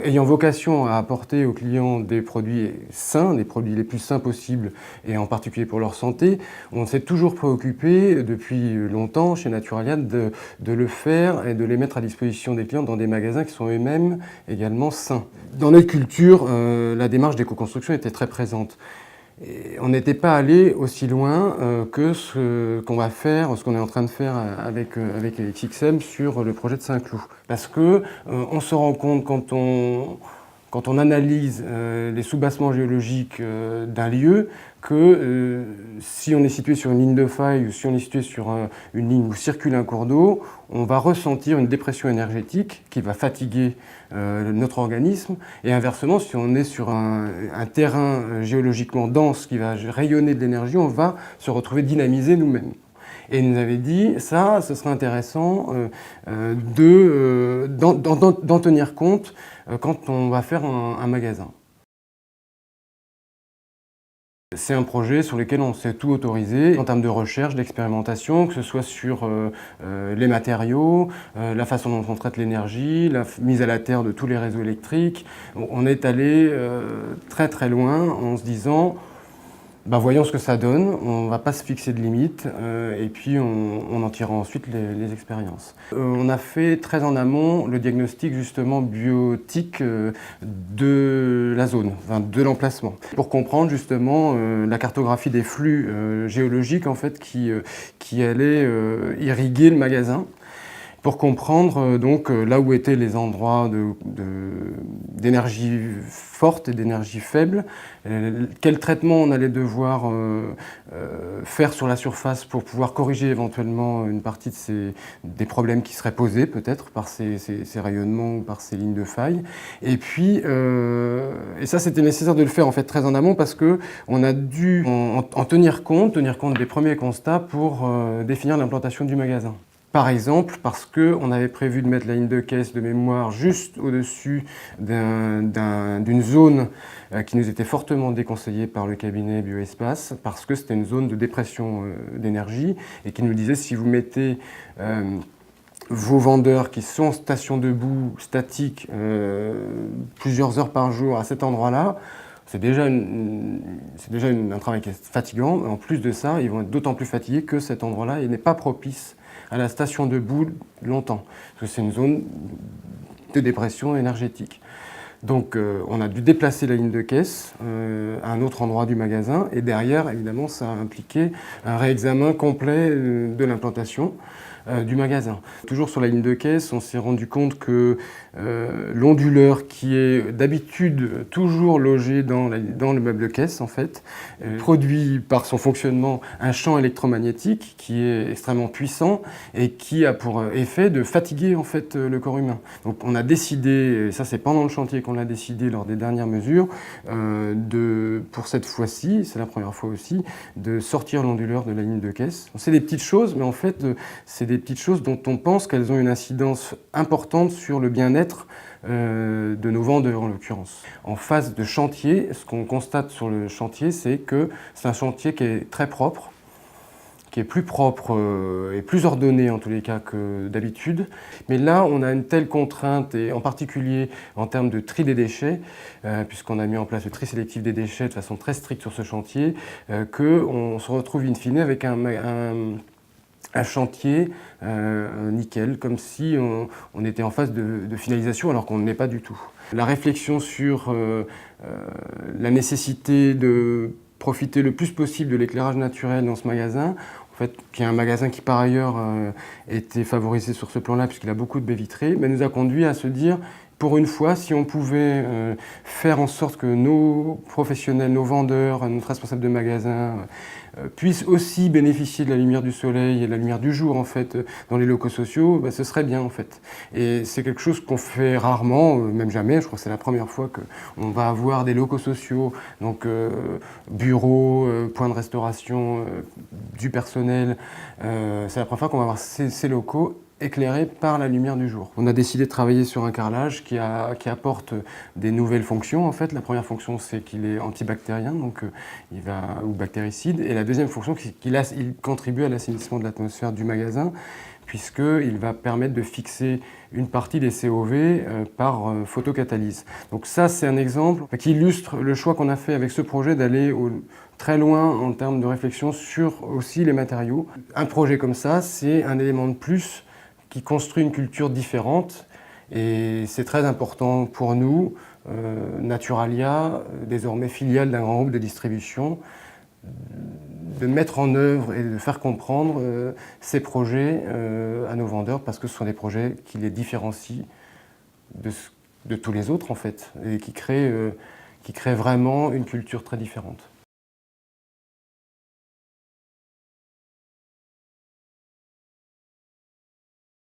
Ayant vocation à apporter aux clients des produits sains, des produits les plus sains possibles, et en particulier pour leur santé, on s'est toujours préoccupé depuis longtemps chez Naturalia de le faire et de les mettre à disposition des clients dans des magasins qui sont eux-mêmes également sains. Dans notre culture, la démarche d'éco-construction était très présente. Et on n'était pas allé aussi loin que ce qu'on va faire, ce qu'on est en train de faire avec XXM sur le projet de Saint-Cloud. Parce que on se rend compte quand on analyse les soubassements géologiques d'un lieu que si on est situé sur une ligne de faille ou si on est situé sur une ligne où circule un cours d'eau, on va ressentir une dépression énergétique qui va fatiguer notre organisme. Et inversement, si on est sur un terrain géologiquement dense qui va rayonner de l'énergie, on va se retrouver dynamisé nous-mêmes. Et il nous avait dit, ça, ce serait intéressant d'en tenir compte quand on va faire un magasin. C'est un projet sur lequel on s'est tout autorisé en termes de recherche, d'expérimentation, que ce soit sur les matériaux, la façon dont on traite l'énergie, la mise à la terre de tous les réseaux électriques. On est allé très très loin en se disant, voyons ce que ça donne, on ne va pas se fixer de limites et puis on en tirera ensuite les expériences. On a fait très en amont le diagnostic justement biotique de la zone, enfin de l'emplacement, pour comprendre justement la cartographie des flux géologiques en fait, qui allaient irriguer le magasin. Pour comprendre donc là où étaient les endroits d'énergie forte et d'énergie faible, quel traitement on allait devoir faire sur la surface pour pouvoir corriger éventuellement une partie des problèmes qui seraient posés peut-être par ces rayonnements ou par ces lignes de faille. Et puis, et ça c'était nécessaire de le faire en fait très en amont parce qu'on a dû en tenir compte des premiers constats pour définir l'implantation du magasin. Par exemple, parce qu'on avait prévu de mettre la ligne de caisse de mémoire juste au-dessus d'une zone qui nous était fortement déconseillée par le cabinet Bioespace, parce que c'était une zone de dépression d'énergie, et qui nous disait si vous mettez vos vendeurs qui sont en station debout, statique, plusieurs heures par jour à cet endroit-là, c'est déjà un travail qui est fatigant. En plus de ça, ils vont être d'autant plus fatigués que cet endroit-là n'est pas propice à la station debout longtemps, parce que c'est une zone de dépression énergétique. Donc on a dû déplacer la ligne de caisse à un autre endroit du magasin, et derrière, évidemment, ça a impliqué un réexamen complet de l'implantation du magasin. Toujours sur la ligne de caisse, on s'est rendu compte que l'onduleur qui est d'habitude toujours logé dans le meuble de caisse, en fait, produit par son fonctionnement un champ électromagnétique qui est extrêmement puissant et qui a pour effet de fatiguer en fait le corps humain. Donc on a décidé, et ça c'est pendant le chantier qu'on l'a décidé lors des dernières mesures, pour cette fois-ci, c'est la première fois aussi, de sortir l'onduleur de la ligne de caisse. C'est des petites choses, mais en fait c'est des petites choses dont on pense qu'elles ont une incidence importante sur le bien-être de nos vendeurs en l'occurrence. En phase de chantier, ce qu'on constate sur le chantier, c'est que c'est un chantier qui est très propre, qui est plus propre et plus ordonné en tous les cas que d'habitude. Mais là, on a une telle contrainte, et en particulier en termes de tri des déchets, puisqu'on a mis en place le tri sélectif des déchets de façon très stricte sur ce chantier, qu'on se retrouve in fine avec un chantier nickel, comme si on était en phase de finalisation alors qu'on ne l'est pas du tout. La réflexion sur la nécessité de profiter le plus possible de l'éclairage naturel dans ce magasin, en fait, qui est un magasin qui par ailleurs était favorisé sur ce plan-là puisqu'il a beaucoup de baies vitrées, mais nous a conduit à se dire pour une fois, si on pouvait faire en sorte que nos professionnels, nos vendeurs, notre responsable de magasin puissent aussi bénéficier de la lumière du soleil et de la lumière du jour en fait dans les locaux sociaux, ce serait bien en fait. Et c'est quelque chose qu'on fait rarement, même jamais. Je crois que c'est la première fois qu'on va avoir des locaux sociaux, donc bureaux, points de restauration, du personnel. C'est la première fois qu'on va avoir ces locaux éclairé par la lumière du jour. On a décidé de travailler sur un carrelage qui apporte des nouvelles fonctions. En fait, la première fonction, c'est qu'il est antibactérien, donc ou bactéricide. Et la deuxième fonction, c'est qu'il contribue à l'assainissement de l'atmosphère du magasin, puisqu'il va permettre de fixer une partie des COV par photocatalyse. Donc ça, c'est un exemple qui illustre le choix qu'on a fait avec ce projet d'aller très loin en termes de réflexion sur aussi les matériaux. Un projet comme ça, c'est un élément de plus qui construit une culture différente, et c'est très important pour nous, Naturalia, désormais filiale d'un grand groupe de distribution, de mettre en œuvre et de faire comprendre ces projets à nos vendeurs, parce que ce sont des projets qui les différencient de tous les autres en fait, et qui créent vraiment une culture très différente.